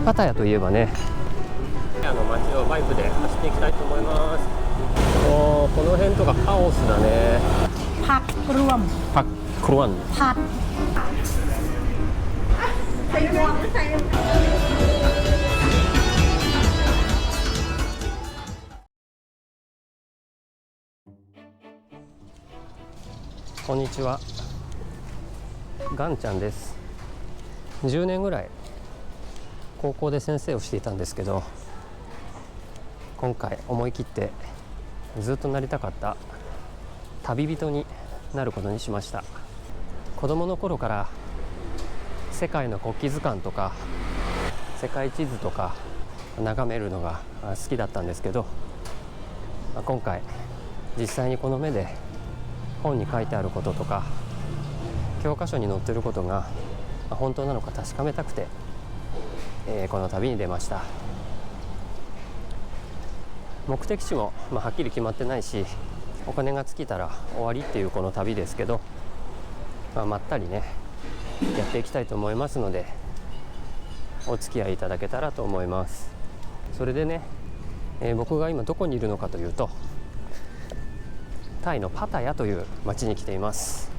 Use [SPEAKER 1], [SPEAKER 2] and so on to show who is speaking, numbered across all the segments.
[SPEAKER 1] パタヤといえばね、パタヤの街をバイクで走っていきたいと思います。おー、この辺とかカオスだね。
[SPEAKER 2] ผักรวม
[SPEAKER 1] パックロワン。
[SPEAKER 2] ผัด
[SPEAKER 1] こんにちは、ガンちゃんです。10年ぐらい高校で先生をしていたんですけど、今回思い切ってずっとなりたかった旅人になることにしました。子供の頃から世界の国旗図鑑とか世界地図とか眺めるのが好きだったんですけど、今回実際にこの目で本に書いてあることとか教科書に載っていることが本当なのか確かめたくて、この旅に出ました。目的地もはっきり決まってないし、お金が尽きたら終わりっていうこの旅ですけど、まったりねやっていきたいと思いますので、お付き合いいただけたらと思います。それでね、僕が今どこにいるのかというと、タイのパタヤという町に来ています。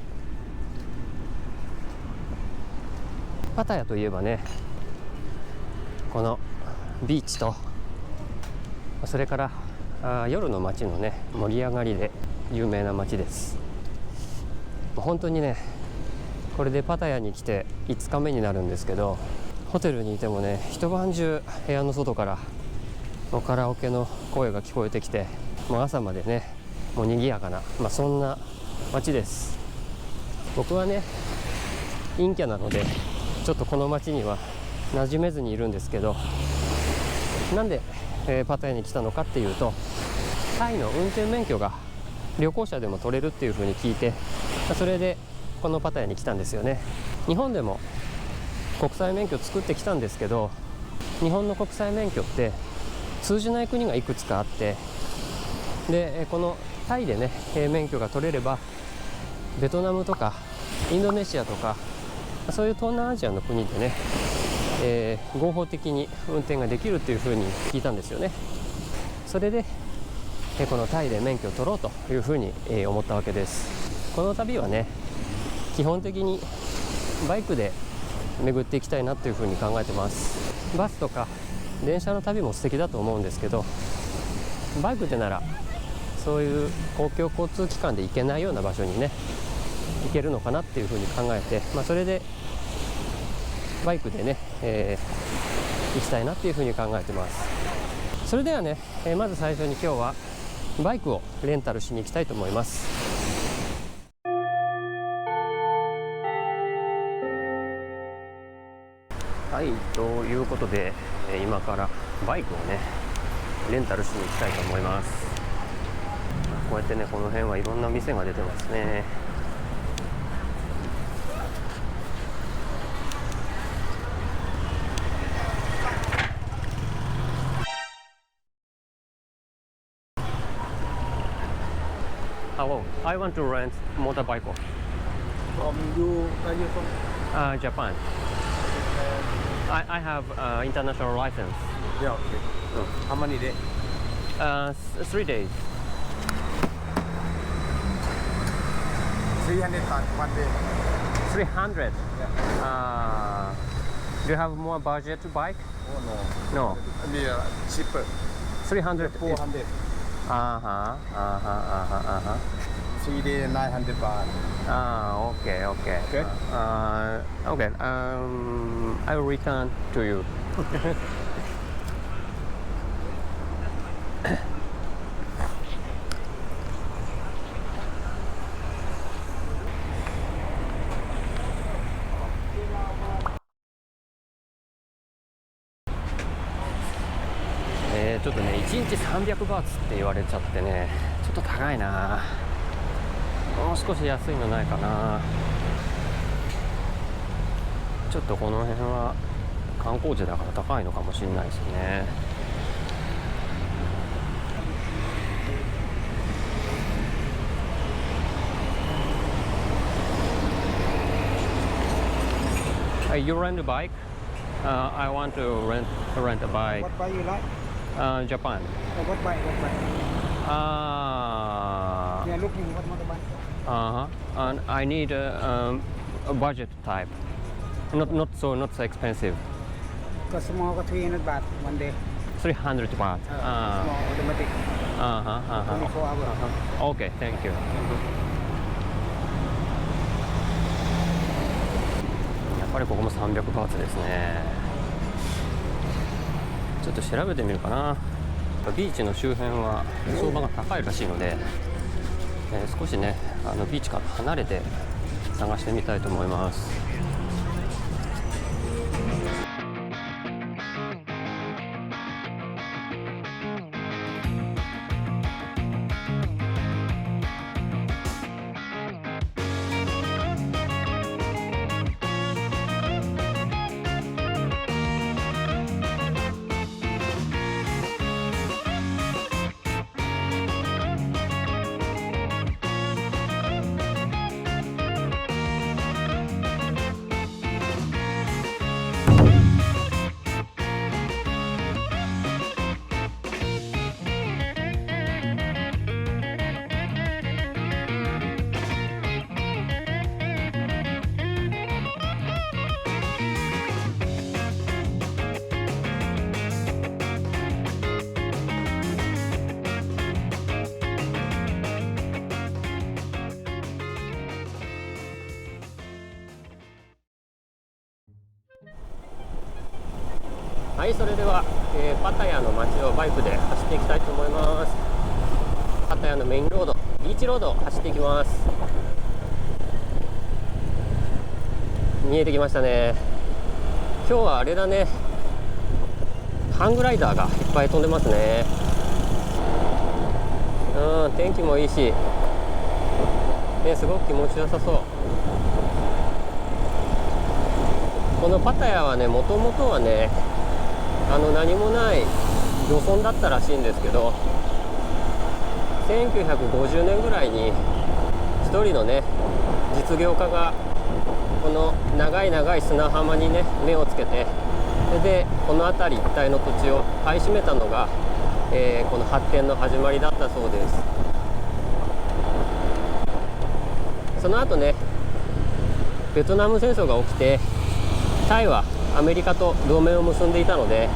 [SPEAKER 1] パタヤといえばね、このビーチと、それから夜の街のね盛り上がりで有名な街です。本当にね、これでパタヤに来て5日目になるんですけど、ホテルにいてもね一晩中部屋の外からもうカラオケの声が聞こえてきて、もう朝までねもう賑やかな、そんな街です。僕はね陰キャなのでちょっとこの街には馴染めずにいるんですけど、なんで、パタヤに来たのかっていうと、タイの運転免許が旅行者でも取れるっていう風に聞いて、それでこのパタヤに来たんですよね。日本でも国際免許作ってきたんですけど、日本の国際免許って通じない国がいくつかあって、でこのタイでね免許が取れればベトナムとかインドネシアとかそういう東南アジアの国でね、合法的に運転ができるっていうふうに聞いたんですよね。それでこのタイで免許を取ろうというふうに思ったわけです。この旅はね基本的にバイクで巡っていきたいなというふうに考えてます。バスとか電車の旅も素敵だと思うんですけど、バイクでならそういう公共交通機関で行けないような場所にね行けるのかなっていうふうに考えて、それでバイクでね、行きたいなっていうふうに考えてます。それではね、まず最初に今日はバイクをレンタルしに行きたいと思います。はい、ということで今からバイクをねレンタルしに行きたいと思います。こうやってねこの辺はいろんな店が出てますね。Hello, I want to rent motorcycle.
[SPEAKER 3] From you, where you from?
[SPEAKER 1] Japan. I have international license.
[SPEAKER 3] Yeah, okay. How many days?
[SPEAKER 1] 3 days.
[SPEAKER 3] 300 baht one day.
[SPEAKER 1] 300.
[SPEAKER 3] Yeah.
[SPEAKER 1] Do you have more budget to bike?
[SPEAKER 3] Oh no.
[SPEAKER 1] No.
[SPEAKER 3] I mean cheaper.
[SPEAKER 1] 300.
[SPEAKER 3] 400. 3 days 900 baht.
[SPEAKER 1] Okay.
[SPEAKER 3] Okay.
[SPEAKER 1] Okay. I will return to you. ちょっとね1日300バーツって言われちゃってね、ちょっと高いな。もう少し安いのないかな。ちょっとこの辺は観光地だから高いのかもしれないですね。You rent a bike? I want to rent a bike.
[SPEAKER 3] What bike you like?
[SPEAKER 1] Japan.
[SPEAKER 3] What bike? What bike?
[SPEAKER 1] Uh,
[SPEAKER 3] Yeah, looking what motorbike?
[SPEAKER 1] and I need a budget type. Not so expensive.
[SPEAKER 3] Because small got 300 baht one day.
[SPEAKER 1] 300 baht.
[SPEAKER 3] Small automatic. Only 4 hours.
[SPEAKER 1] Okay, thank you. やっぱりここも300バーツですね。ちょっと調べてみるかな。ビーチの周辺は相場が高いらしいので、少しねビーチから離れて探してみたいと思います。はい、それでは、パタヤの街をバイクで走っていきたいと思います。パタヤのメインロード、ビーチロードを走っていきます。見えてきましたね。今日はあれだね、ハングライダーがいっぱい飛んでますね。天気もいいし、ね、すごく気持ちよさそう。このパタヤはね、もともとはね何もない漁村だったらしいんですけど、1950年ぐらいに一人のね実業家がこの長い長い砂浜にね目をつけて、でこの辺り一帯の土地を買い占めたのが、この発展の始まりだったそうです。その後ねベトナム戦争が起きて、タイはアメリカと同盟を結んでいたので、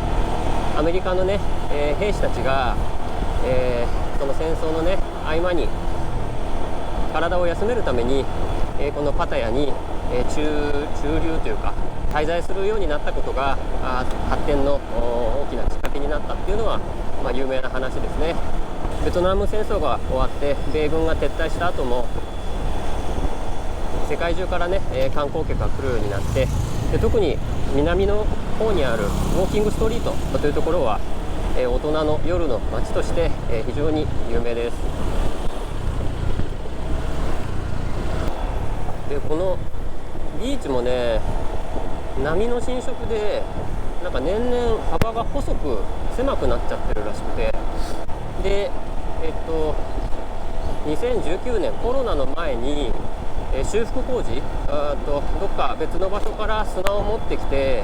[SPEAKER 1] アメリカのね、兵士たちが、その戦争のね合間に体を休めるために、このパタヤに、駐留というか滞在するようになったことが発展の大きなきっかけになったっていうのは、有名な話ですね。ベトナム戦争が終わって米軍が撤退した後も世界中からね、観光客が来るようになって、で特に南の方にあるウォーキングストリートというところは、大人の夜の街として、非常に有名です。でこのビーチもね波の浸食でなんか年々幅が細く狭くなっちゃってるらしくて、で2019年コロナの前に修復工事どっか別の場所から砂を持ってきて、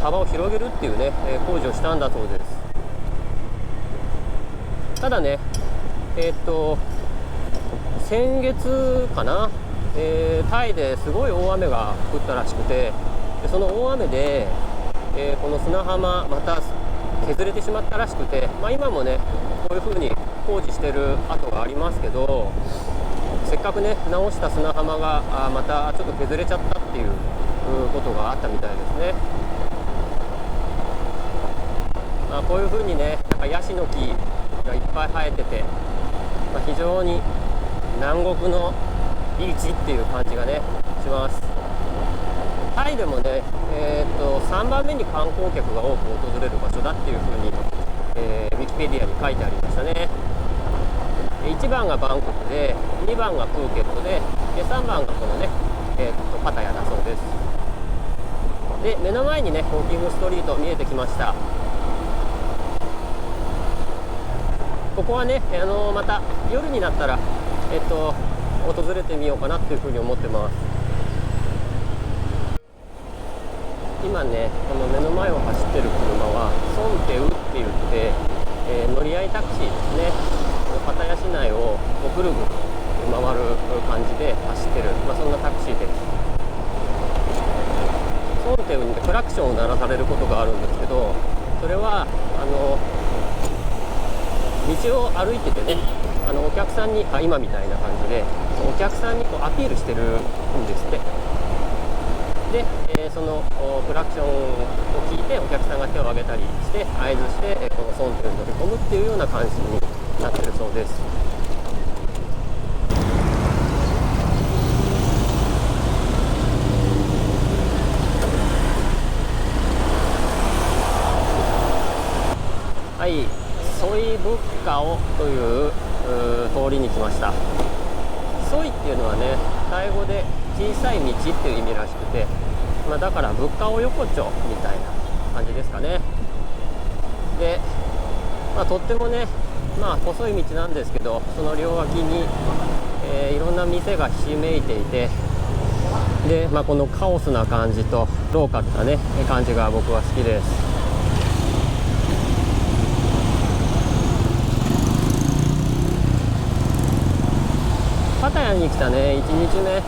[SPEAKER 1] 幅を広げるっていうね、工事をしたんだそうです。ただね先月かな、タイですごい大雨が降ったらしくて、でその大雨で、この砂浜また削れてしまったらしくて、今もねこういう風に工事してる跡がありますけど、せっかくね直した砂浜がまたちょっと削れちゃったっていうことがあったみたいですね。こういう風にねなんかヤシの木がいっぱい生えてて、非常に南国のビーチっていう感じがねします。タイでもね、3番目に観光客が多く訪れる場所だっていう風に、ウィキペディアに書いてありましたね。1番がバンコクで、2番がプーケットで、3番がこのね、パタヤだそうです。で目の前にねウォーキングストリート見えてきました。ここはね、また夜になったら、訪れてみようかなっていうふうに思ってます。今ねこの目の前を走ってる車はソンテウって言って、乗り合いタクシーですね。パタヤ市内をぐるぐる回る感じで走ってる、そんなタクシーです。ソンテウにクラクションを鳴らされることがあるんですけど、それは道を歩いててね、お客さんに今みたいな感じでお客さんにこうアピールしてるんですって。で、そのクラクションを聞いてお客さんが手を挙げたりして合図して、このソンテウに乗り込むっていうような感じになってるそうです。はい、ソイブッカオという通りに来ました。ソイっていうのはね、タイ語で小さい道っていう意味らしくて、だからブッカオ横丁みたいな感じですかね。で、とってもね、細い道なんですけど、その両脇に、いろんな店がひしめいていて、で、このカオスな感じとローカルなね感じが僕は好きです。パタヤに来たね1日目、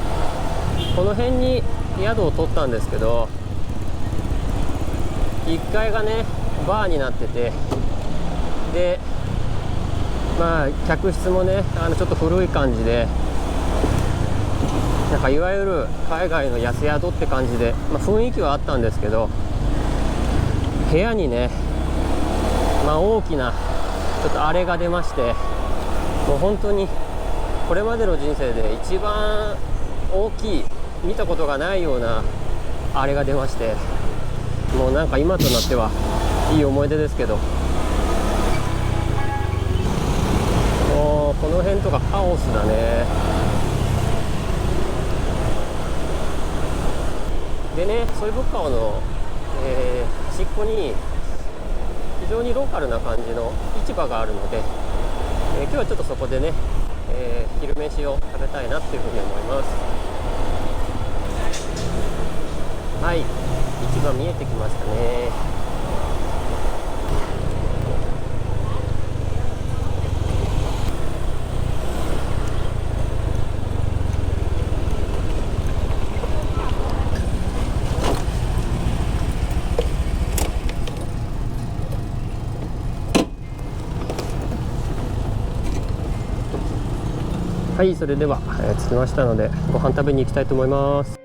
[SPEAKER 1] この辺に宿を取ったんですけど、1階がねバーになってて、で客室もねちょっと古い感じで、なんかいわゆる海外の安宿って感じで、雰囲気はあったんですけど、部屋にね、大きなちょっとあれが出まして、もう本当にこれまでの人生で一番大きい、見たことがないようなあれが出まして、もうなんか今となってはいい思い出ですけど、もうこの辺とかカオスだね。でね、ソイブッカオの、端っこに非常にローカルな感じの市場があるので、今日はちょっとそこでね、昼飯を食べたいなっていうふうに思います。はい、市場見えてきましたね。はい、それでは、着きましたのでご飯食べに行きたいと思います。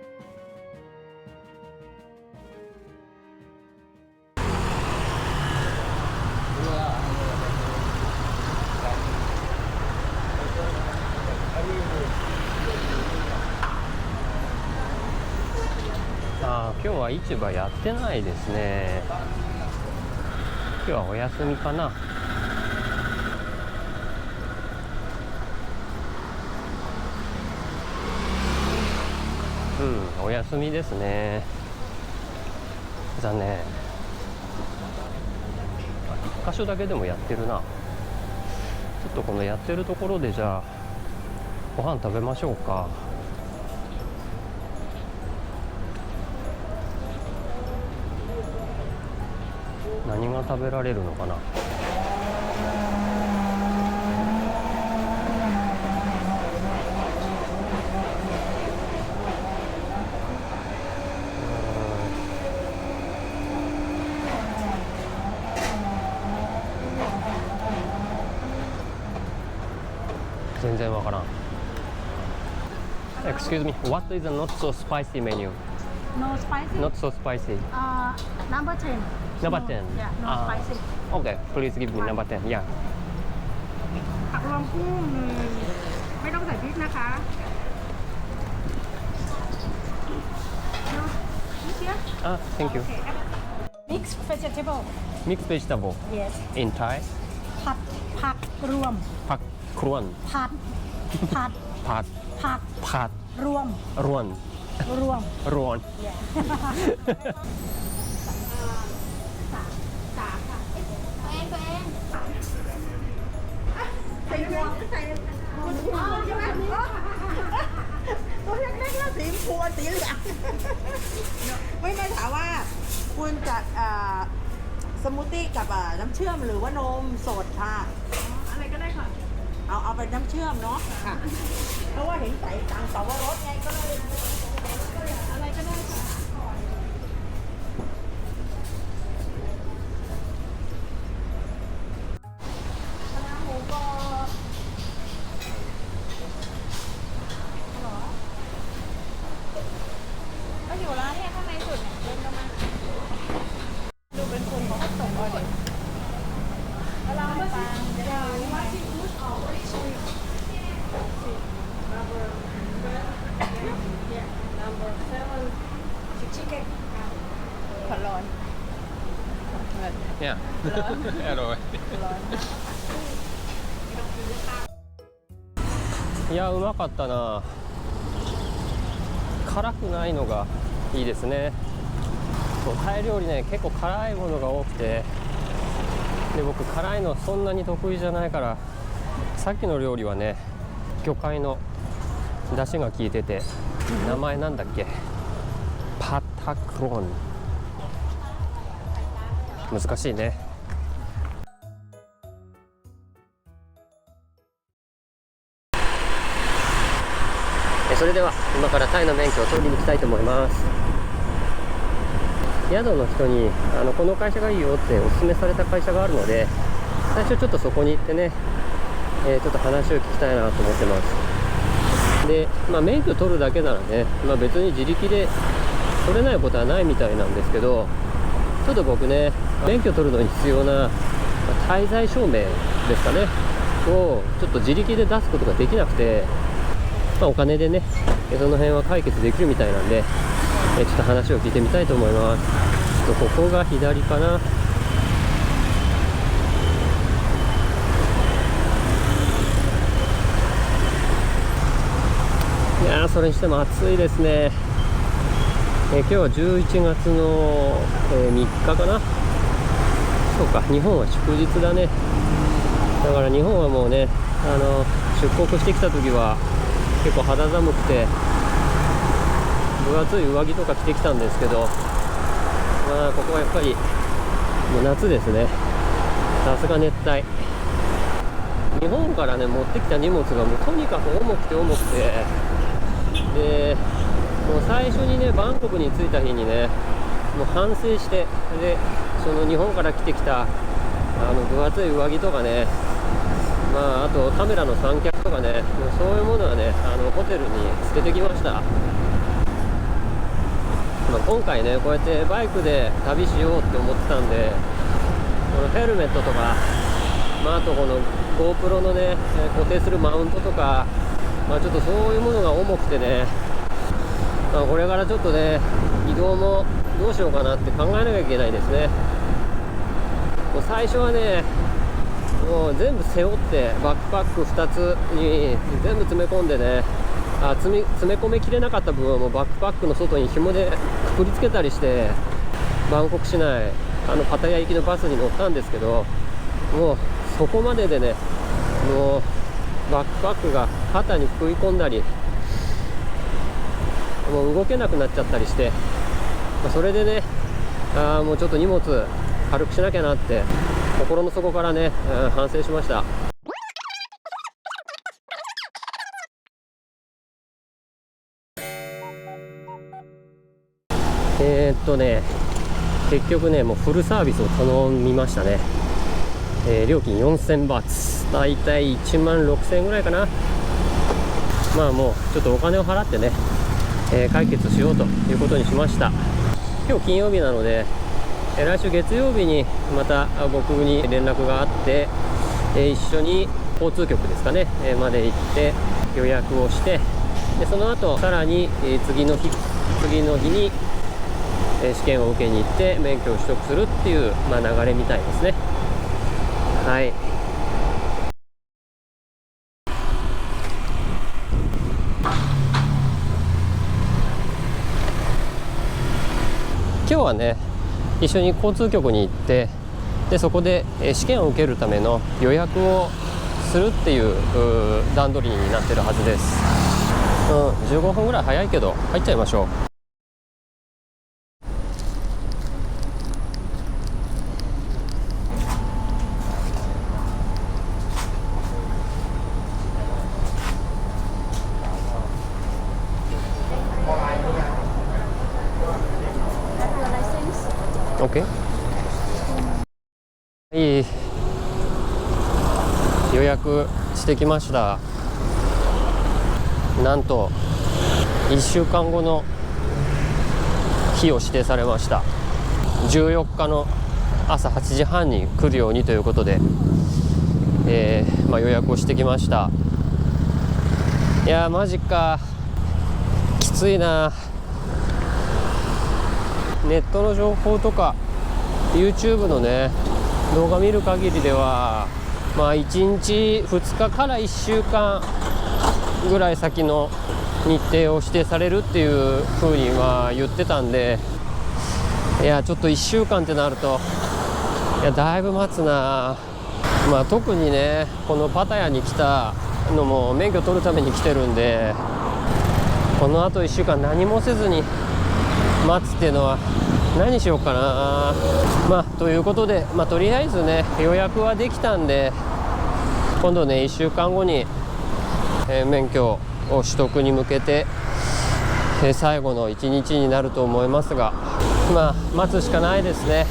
[SPEAKER 1] 今日は市場やってないですね。今日はお休みかな。お休みですね。残念。1箇所だけでもやってるな。ちょっとこのやってるところでじゃあご飯食べましょうか。何が食べられるのかな。全然わからん。Excuse me, what is a not so spicy menu?
[SPEAKER 2] No spicy?
[SPEAKER 1] Not so spicy.
[SPEAKER 2] Number 10.
[SPEAKER 1] Number
[SPEAKER 2] No.
[SPEAKER 1] 10.
[SPEAKER 2] Yeah, no spicy.
[SPEAKER 1] Okay, please give me number 10. Yeah.
[SPEAKER 2] ผักรวมกุ้งไม่ต้องใส่พริกนะคะ No, this here?
[SPEAKER 1] Thank you.
[SPEAKER 2] Okay. Mixed vegetable.
[SPEAKER 1] Mixed vegetable.
[SPEAKER 2] Yes.
[SPEAKER 1] In Thai?
[SPEAKER 2] ผักรวม
[SPEAKER 1] Pak kruan.
[SPEAKER 2] ผัด
[SPEAKER 1] Pat.
[SPEAKER 2] ผัก
[SPEAKER 1] Pat.
[SPEAKER 2] รวม
[SPEAKER 1] Ruan.
[SPEAKER 2] รวม
[SPEAKER 1] Ruan.
[SPEAKER 2] Yeah. สามค่ะตัวเองใส่น้ำมันใส่ใช่ไหมตัวเล็กๆแล้วสีชมพูสีเหลือง
[SPEAKER 4] ไม่ถามว่าคุณจะสมูทตี้กับน้ำเชื่อมหรือว่านมสดค่ะ
[SPEAKER 2] อะไรก็ได้ค่ะ
[SPEAKER 4] เอาเป็นน้ำเชื่อมเนาะค่ะ เพราะว่าเห็นใส่ตังสวรสไงก็เลย
[SPEAKER 2] อะไรก็ได้ค่ะ ก็อยู่ร้านเนี่ยข้างในสุดเนี่ยเดินเข้ามาดูเป็นคนเขาก็ส่งออเดอร์แล้วเราให้ฟังจะได้รู้ว่าขอร้อน
[SPEAKER 1] เนี่ย อร่อยいやうまかったな。辛くないのがいいですね。そう、タイ料理ね結構辛いものが多くて、で僕辛いのそんなに得意じゃないから、さっきの料理はね魚介の出汁が効いてて、名前なんだっけ、パタクロン、難しいね。それでは今からタイの免許を取りに行きたいと思います。宿の人にこの会社がいいよっておすすめされた会社があるので、最初ちょっとそこに行ってね、ちょっと話を聞きたいなと思ってます。で、免許取るだけならね、別に自力で取れないことはないみたいなんですけど、ちょっと僕ね、免許取るのに必要な滞在証明ですかねをちょっと自力で出すことができなくて、お金でねその辺は解決できるみたいなんで、ちょっと話を聞いてみたいと思います。ここが左かな。いやー、それにしても暑いですね。今日は11月の、3日かな。そうか、日本は祝日だね。だから日本はもうね、出国してきた時は結構肌寒くて分厚い上着とか着てきたんですけど、ここはやっぱりもう夏ですね。さすが熱帯。日本からね持ってきた荷物がもうとにかく重くてで、もう最初にねバンコクに着いた日にねもう反省して、でその日本から着てきた分厚い上着とかね、あとカメラの三脚とかね、もうそういうものはねホテルに捨ててきました。今回ねこうやってバイクで旅しようって思ってたんで、このヘルメットとか、あとこの GoPro のね固定するマウントとか、ちょっとそういうものが重くてね、これからちょっとね移動もどうしようかなって考えなきゃいけないですね。もう最初はねもう全部背負ってバックパック2つに全部詰め込んでね、詰め込めきれなかった部分はもうバックパックの外に紐でくくりつけたりして、バンコク市内パタヤ行きのバスに乗ったんですけど、もうそこまででねもうバックパックが肩に食い込んだり、もう動けなくなっちゃったりして、それでねもうちょっと荷物軽くしなきゃなって心の底からね、反省しました。結局ねもうフルサービスを頼みましたね。料金4000バーツ、だいたい1万6000円ぐらいかな。もうちょっとお金を払ってね、解決しようということにしました。今日金曜日なので、来週月曜日にまた僕に連絡があって、一緒に交通局ですかね、まで行って予約をして、でその後さらに、次の日に、試験を受けに行って免許を取得するっていう、流れみたいですね。はい。今日はね一緒に交通局に行って、でそこで試験を受けるための予約をするっていう段取りになってるはずです。15分ぐらい早いけど入っちゃいましょう。いい予約してきました。なんと1週間後の日を指定されました。14日の朝8時半に来るようにということで、予約をしてきました。いやーマジか、きついな。ネットの情報とか YouTube のね動画見る限りでは、1日2日から1週間ぐらい先の日程を指定されるっていう風には言ってたんで、いやちょっと1週間ってなると、いやだいぶ待つな。特にねこのパタヤに来たのも免許取るために来てるんで、このあと1週間何もせずに待つっていうのは何しようかな。ということで、とりあえずね予約はできたんで、今度ね1週間後に、免許を取得に向けて、最後の1日になると思いますが、待つしかないですね。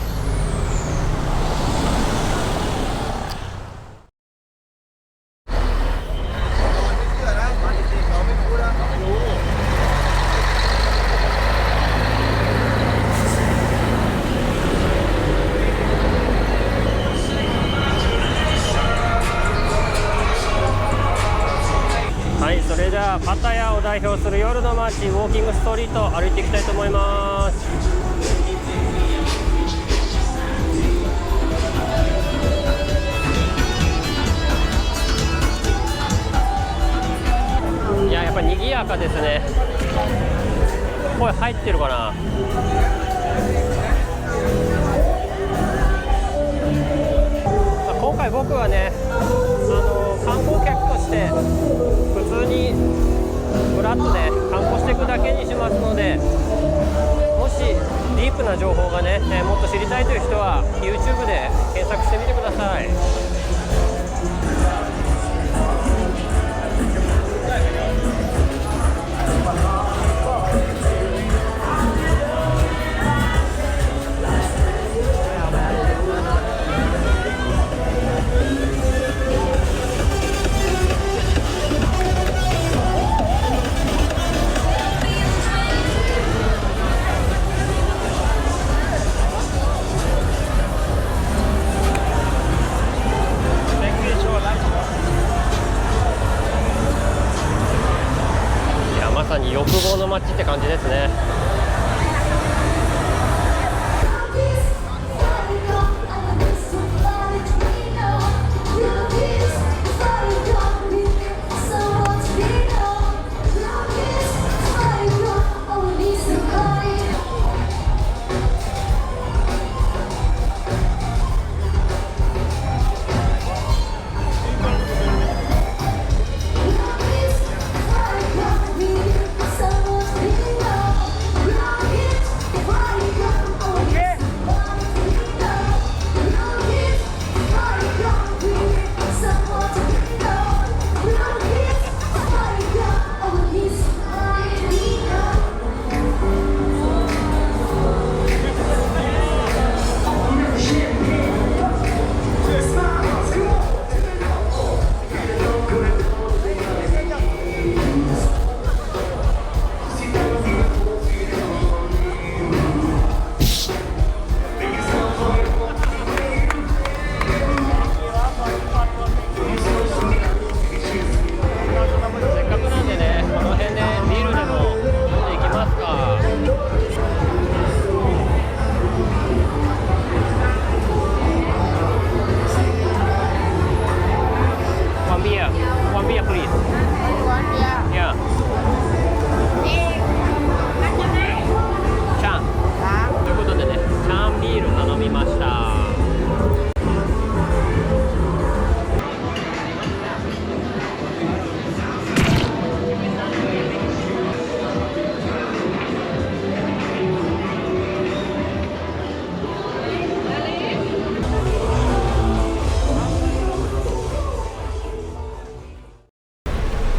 [SPEAKER 1] はい、それじゃあパタヤを代表する夜の街ウォーキングストリート歩いていきたいと思います。いや、やっぱ賑やかですね。声入ってるかな。今回僕はね観光客として普通にフラッとね観光していくだけにしますので、もしディープな情報がね、もっと知りたいという人は YouTube で検索してみてください。まさに欲望の街って感じですね。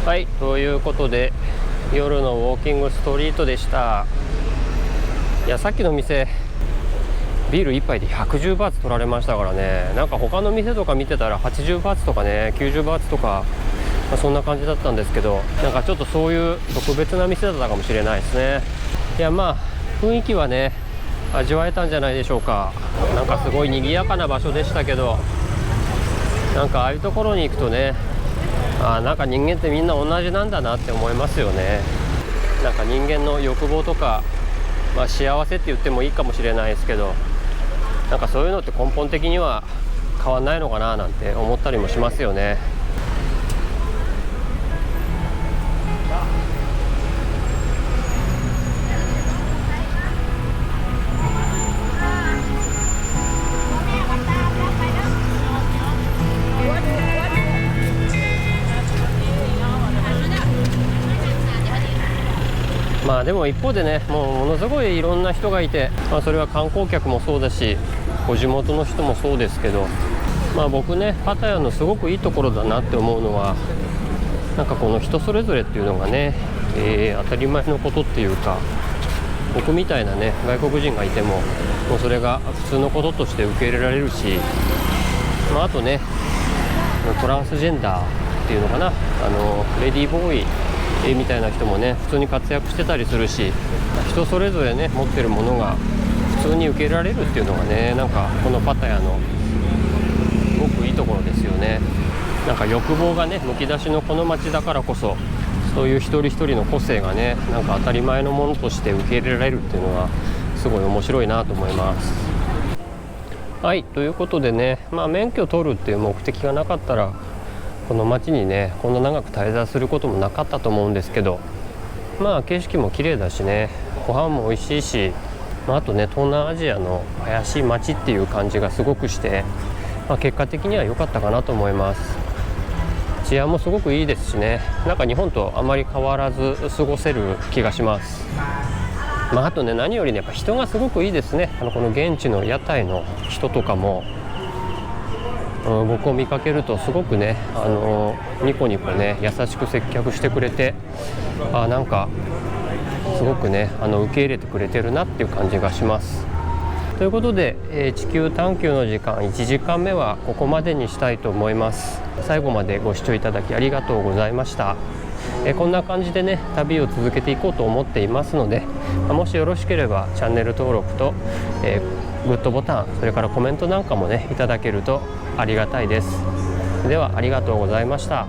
[SPEAKER 1] はい、ということで夜のウォーキングストリートでした。いや、さっきの店ビール1杯で110バーツ取られましたからね。なんか他の店とか見てたら80バーツとかね90バーツとか、そんな感じだったんですけど、なんかちょっとそういう特別な店だったかもしれないですね。いやまあ雰囲気はね味わえたんじゃないでしょうか。なんかすごい賑やかな場所でしたけど、なんかああいうところに行くとね、なんか人間ってみんな同じなんだなって思いますよね。なんか人間の欲望とか、幸せって言ってもいいかもしれないですけど、なんかそういうのって根本的には変わんないのかななんて思ったりもしますよね。でも一方でね、もうものすごいいろんな人がいて、それは観光客もそうだし地元の人もそうですけど、僕ねパタヤのすごくいいところだなって思うのは、なんかこの人それぞれっていうのがね、当たり前のことっていうか、僕みたいなね外国人がいてももうそれが普通のこととして受け入れられるし、あとねトランスジェンダーっていうのかな、レディーボーイみたいな人もね普通に活躍してたりするし、人それぞれね持ってるものが普通に受け入れられるっていうのがね、なんかこのパタヤのすごくいいところですよね。なんか欲望がねむき出しのこの街だからこそ、そういう一人一人の個性がねなんか当たり前のものとして受け入れられるっていうのはすごい面白いなと思います。はい、ということでね、免許取るっていう目的がなかったらこの街にねこんな長く滞在することもなかったと思うんですけど、景色も綺麗だしね、ご飯も美味しいし、あとね東南アジアの怪しい街っていう感じがすごくして、結果的には良かったかなと思います。治安もすごくいいですしね、なんか日本とあまり変わらず過ごせる気がします。あとね何よりねやっぱ人がすごくいいですね。この現地の屋台の人とかも、僕を見かけるとすごくねニコニコね優しく接客してくれて、なんかすごくね受け入れてくれてるなっていう感じがします。ということで、地球探求の時間1時間目はここまでにしたいと思います。最後までご視聴いただきありがとうございました。こんな感じでね旅を続けていこうと思っていますので、もしよろしければチャンネル登録と、グッドボタン、それからコメントなんかもねいただけるとありがたいです。ではありがとうございました。